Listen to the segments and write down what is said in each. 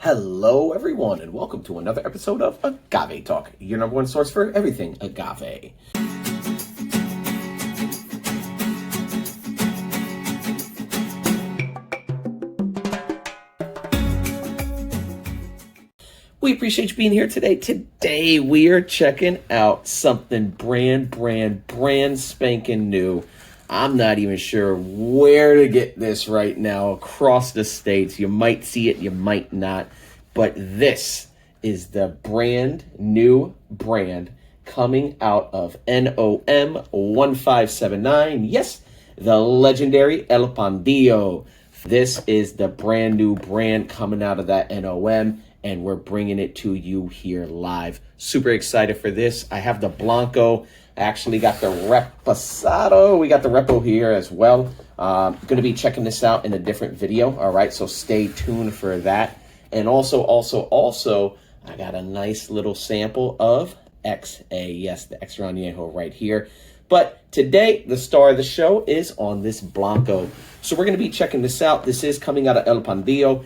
Hello, everyone, and welcome to another episode of Agave Talk, your number one source for everything agave. We appreciate you being here today. Today, we are checking out something brand spanking new. I'm not even sure where to get this right now across the states. You might see it, you might not. But this is the brand new brand coming out of NOM 1579. Yes, the legendary El Pandillo. This is the brand new brand coming out of that NOM, and we're bringing it to you here live. Super excited for this. I have the Blanco. I actually got the Reposado. We got the Repo here as well. Going to be checking this out in a different video. All right, so stay tuned for that. And also, I got a nice little sample of XA. Yes, the Extra Añejo right here. But today, the star of the show is on this Blanco. So we're going to be checking this out. This is coming out of El Pandillo.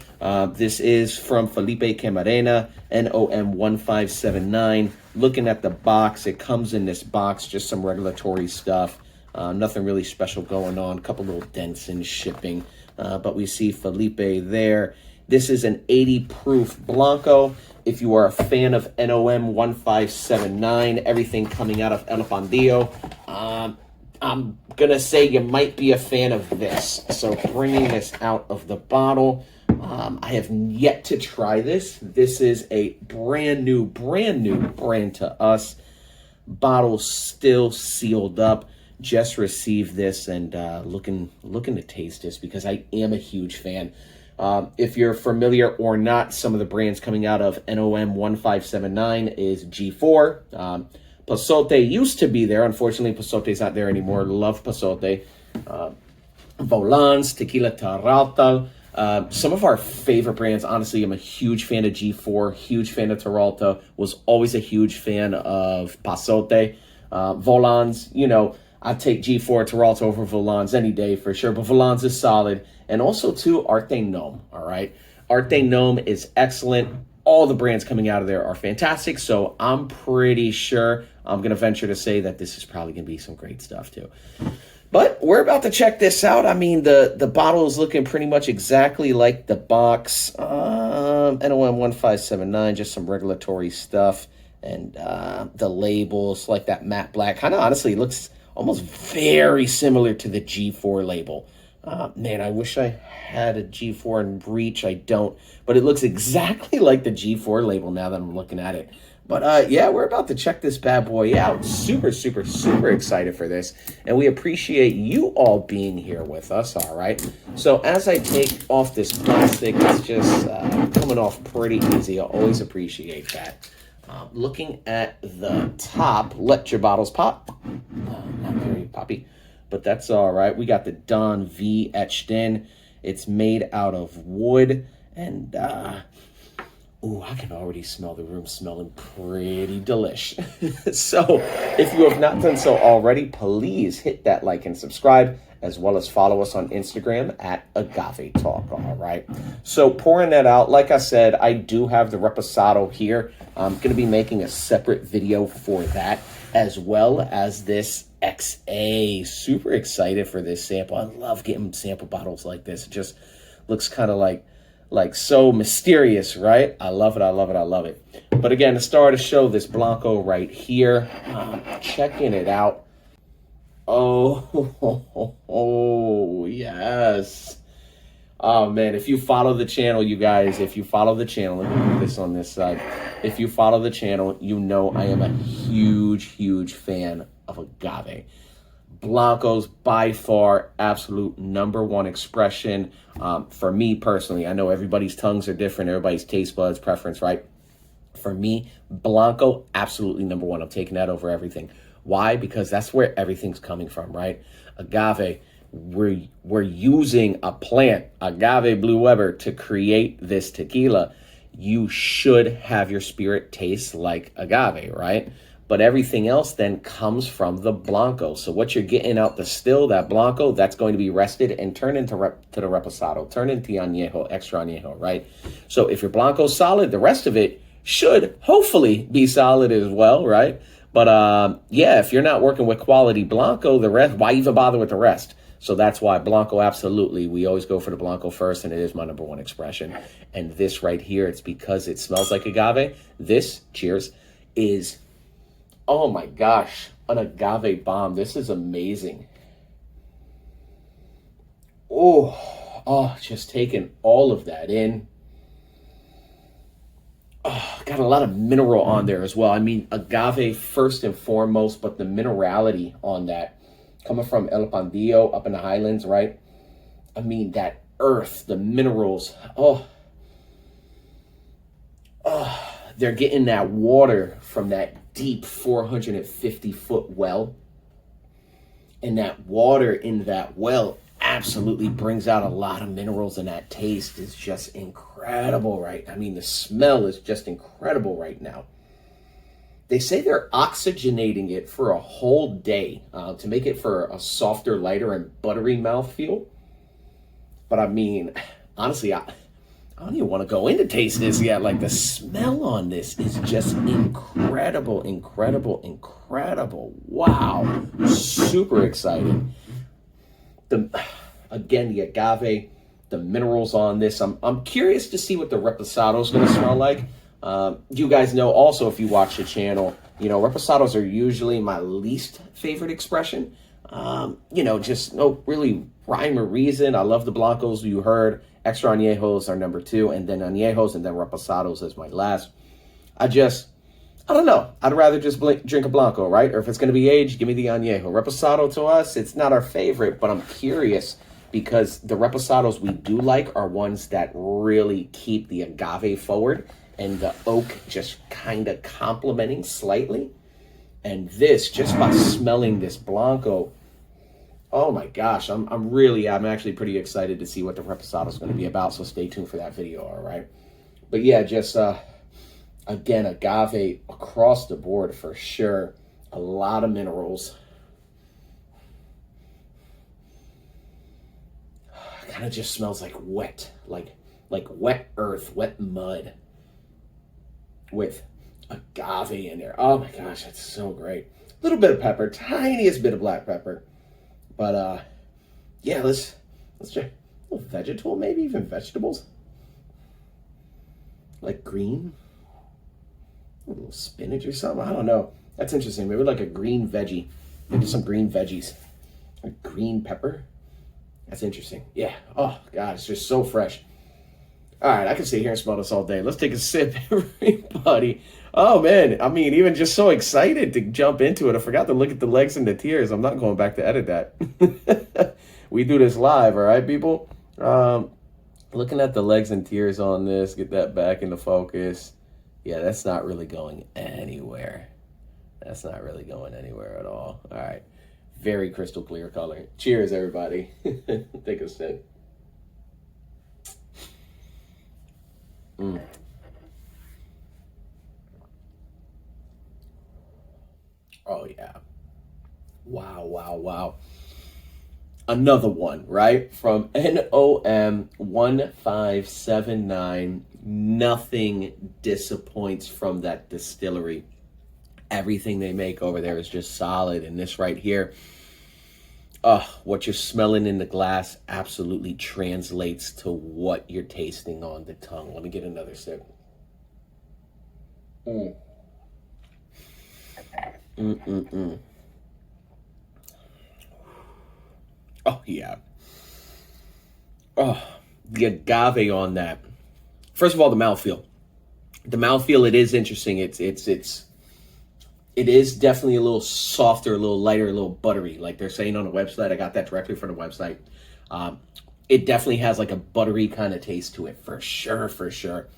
This is from Felipe Camarena, NOM 1579. Looking at the box, it comes in this box, just some regulatory stuff. Nothing really special going on. A couple little dents in shipping. But we see Felipe there. This is an 80 proof Blanco. If you are a fan of NOM 1579, everything coming out of El Pandillo, I'm going to say you might be a fan of this. So bringing this out of the bottle, I have yet to try this. This is a brand new brand to us. Bottle still sealed up. Just received this and looking to taste this because I am a huge fan. If you're familiar or not, some of the brands coming out of NOM 1579 is G4. Pasote used to be there. Unfortunately, Pasote's not there anymore. Love Pasote. Volans, Tequila Terralta. Some of our favorite brands. Honestly, I'm a huge fan of G4, huge fan of Terralta. Was always a huge fan of Pasote. Volans, you know, I take G4 Terralta over Volans any day for sure, but Volans is solid. And also, too, Arte Nom, all right? Arte Nom is excellent. All the brands coming out of there are fantastic, so I'm pretty sure I'm going to venture to say that this is probably going to be some great stuff, too. But we're about to check this out. I mean, the bottle is looking pretty much exactly like the box. NOM 1579, just some regulatory stuff. And the labels, like that matte black, kind of honestly looks almost very similar to the G4 label. Man, I wish I had a G4 in reach. I don't. But it looks exactly like the G4 label now that I'm looking at it. But yeah, we're about to check this bad boy out. Super excited for this. And we appreciate you all being here with us, all right? So as I take off this plastic, it's just coming off pretty easy. I always appreciate that. Looking at the top, let your bottles pop. Not very poppy, but that's all right. We got the Don V etched in. It's made out of wood, and ooh, I can already smell the room smelling pretty delish. So if you have not done so already, please hit that like and subscribe, as well as follow us on Instagram at Agave Talk, all right? So pouring that out, like I said, I do have the Reposado here. I'm going to be making a separate video for that, as well as this XA. Super excited for this sample. I love getting sample bottles like this. It just looks kind of like so mysterious, right? I love it. But again, the star of the show, this Blanco right here. Checking it out. Oh, yes. Oh, man, if you follow the channel, you guys, let me put this on this side. If you follow the channel, you know I am a huge fan of agave. Blanco's by far absolute number one expression. For me personally, I know everybody's tongues are different, everybody's taste buds, preference, right? For me, Blanco, absolutely number one. I'm taking that over everything. Why? Because that's where everything's coming from, right? Agave, we're using a plant, Agave Blue Weber, to create this tequila. You should have your spirit taste like agave, right? but everything else then comes from the Blanco. So what you're getting out the still, that Blanco, that's going to be rested and turned into the Reposado, turned into Añejo, extra Añejo, right? So if your Blanco's solid, the rest of it should hopefully be solid as well, right? But yeah, if you're not working with quality Blanco, the rest, why even bother with the rest? So that's why Blanco, absolutely. We always go for the Blanco first, and it is my number one expression. And this right here, it's because it smells like agave. This, cheers, is, oh my gosh, an agave bomb. This is amazing. Oh, just taking all of that in. Oh, got a lot of mineral on there as well. I mean, agave first and foremost, but the minerality on that, coming from El Pandillo up in the highlands, right? I mean, that earth, the minerals, they're getting that water from that deep 450-foot well. And that water in that well absolutely brings out a lot of minerals, and that taste is just incredible, right? I mean, the smell is just incredible right now. They say they're oxygenating it for a whole day to make it for a softer, lighter, and buttery mouthfeel. But I mean, honestly, I don't even want to go into taste this yet. Like, the smell on this is just incredible, incredible, incredible. Wow. Super excited. Again, the agave, the minerals on this. I'm curious to see what the Reposado is going to smell like. You guys know also, if you watch the channel, you know, Reposados are usually my least favorite expression. You know, just no really rhyme or reason. I love the Blancos, you heard. Extra Añejos are number 2, and then Añejos, and then Reposados as my last. I don't know. I'd rather just drink a Blanco, right? Or if it's going to be aged, give me the Añejo. Reposado to us, it's not our favorite, but I'm curious because the Reposados we do like are ones that really keep the agave forward and the oak just kind of complementing slightly. And this, just by smelling this Blanco, oh my gosh, I'm actually pretty excited to see what the Reposado is going to be about. So stay tuned for that video, all right? But yeah, just again, agave across the board for sure. A lot of minerals. Kind of just smells like wet, like wet earth, wet mud with agave in there. Oh my gosh, that's so great. A little bit of pepper, tiniest bit of black pepper. But yeah, let's check. A little vegetable, maybe even vegetables. Like green. A little spinach or something. I don't know. That's interesting. Maybe like a green veggie. Maybe some green veggies. A green pepper. That's interesting. Yeah. Oh, God, it's just so fresh. All right, I can sit here and smell this all day. Let's take a sip, everybody. Oh, man. I mean, even just so excited to jump into it. I forgot to look at the legs and the tears. I'm not going back to edit that. We do this live, all right, people? Looking at the legs and tears on this, get that back into focus. Yeah, that's not really going anywhere. That's not really going anywhere at all. All right. Very crystal clear color. Cheers, everybody. Take a sip. Oh, yeah. Wow, wow, wow. Another one, right? From NOM 1579. Nothing disappoints from that distillery. Everything they make over there is just solid. And this right here, what you're smelling in the glass absolutely translates to what you're tasting on the tongue. Let me get another sip. Oh, yeah. Oh, the agave on that. First of all, the mouthfeel. The mouthfeel, it is interesting. It is definitely a little softer, a little lighter, a little buttery. Like they're saying on the website. I got that directly from the website. It definitely has like a buttery kind of taste to it, for sure, for sure.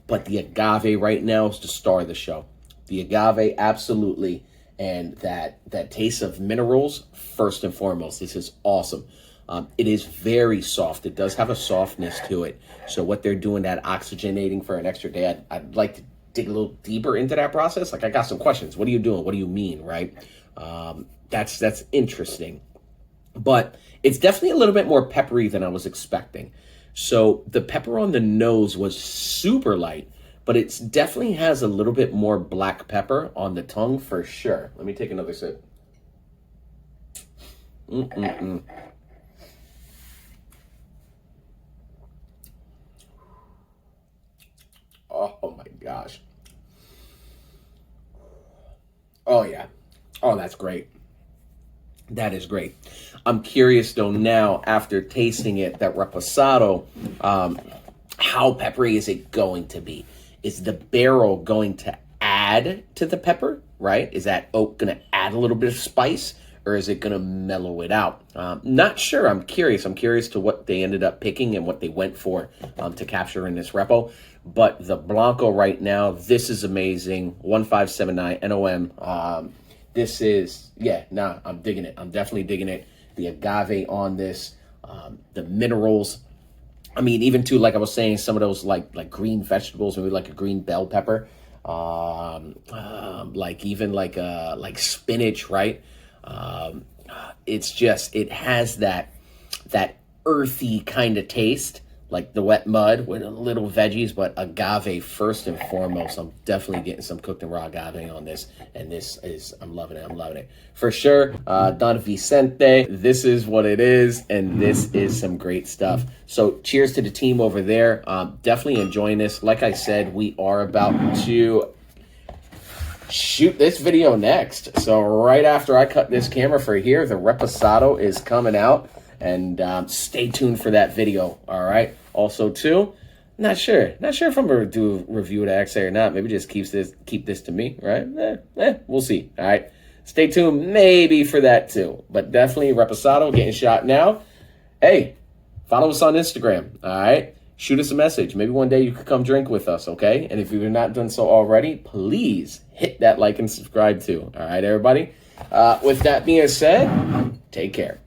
But the agave right now is the star of the show. The agave, absolutely. And that taste of minerals, first and foremost. This is awesome. It is very soft. It does have a softness to it. So what they're doing, that oxygenating for an extra day, I'd like dig a little deeper into that process. Like, I got some questions. What are you doing? What do you mean, right? That's interesting. But it's definitely a little bit more peppery than I was expecting. So the pepper on the nose was super light, but it definitely has a little bit more black pepper on the tongue for sure. Let me take another sip. Oh my gosh. Oh yeah. Oh, that's great. That is great. I'm curious though now, after tasting it, that reposado, how peppery is it going to be? Is the barrel going to add to the pepper, right? Is that oak going to add a little bit of spice, or is it going to mellow it out? Not sure. I'm curious. I'm curious to what they ended up picking and what they went for to capture in this repo. But the Blanco right now, this is amazing. 1579 NOM. This is, I'm digging it. I'm definitely digging it. The agave on this, the minerals. I mean, even too, like I was saying, some of those like green vegetables, maybe like a green bell pepper, like even like spinach, right? It's just, it has that earthy kind of taste, like the wet mud with a little veggies, but agave first and foremost. I'm definitely getting some cooked and raw agave on this, and this is, I'm loving it. I'm loving it for sure. Don Vicente, this is what it is, and this is some great stuff. So cheers to the team over there. Definitely enjoying this. Like I said, we are about to shoot this video next. So right after I cut this camera for here, the reposado is coming out. And stay tuned for that video, all right? Also, too, not sure if I'm going to do a review of the XA or not. Maybe just keep this to me, right? We'll see, all right? Stay tuned maybe for that, too. But definitely reposado getting shot now. Hey, follow us on Instagram, all right? Shoot us a message. Maybe one day you could come drink with us, okay? And if you've not done so already, please hit that like and subscribe, too, all right, everybody? With that being said, take care.